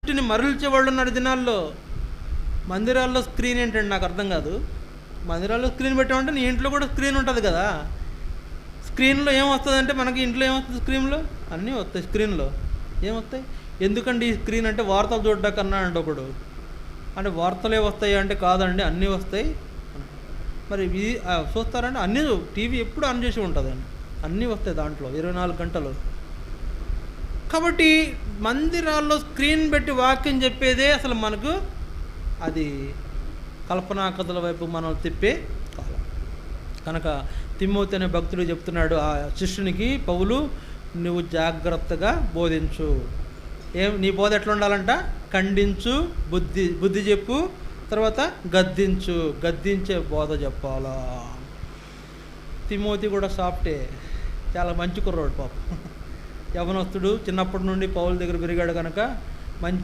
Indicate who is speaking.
Speaker 1: దృష్టిని మరల్చే వాళ్ళు ఉన్నారు దినాల్లో. మందిరాల్లో స్క్రీన్ ఏంటండి నాకు అర్థం కాదు. మందిరాల్లో స్క్రీన్ పెట్టామంటే నీ ఇంట్లో కూడా స్క్రీన్ ఉంటుంది కదా. స్క్రీన్లో ఏమొస్తుంది అంటే మనకి ఇంట్లో ఏమొస్తుంది, స్క్రీన్లో అన్నీ వస్తాయి. స్క్రీన్లో ఏమొస్తాయి? ఎందుకండి ఈ స్క్రీన్ అంటే వార్తలు చూడ్డాకన్నా అంటే ఒకడు అంటే వార్తలే వస్తాయి అంటే కాదండి, అన్నీ వస్తాయి. మరి ఇది చూస్తారంటే అన్నీ టీవీ ఎప్పుడు ఆన్ చేసి ఉంటుందండి, అన్నీ వస్తాయి దాంట్లో 24 గంటలు. కాబట్టి మందిరాల్లో స్క్రీన్ పెట్టి వాక్యం చెప్పేదే అసలు మనకు అది కల్పనా కథల వైపు మనం తిప్పే కాలం. కనుక తిమోతి అనే భక్తుడు చెప్తున్నాడు ఆ శిష్యునికి, పౌలు నువ్వు జాగ్రత్తగా బోధించు. నీ బోధ ఎట్లా ఉండాలంట? ఖండించు, బుద్ధి చెప్పు, తర్వాత గద్దించే బోధ చెప్పాలా. తిమోతి కూడా సాఫ్టే, చాలా మంచి కుర్రాడు పాపం. యవనస్తుడు, చిన్నప్పటి నుండి పౌలు దగ్గర పెరిగాడు కనుక మంచి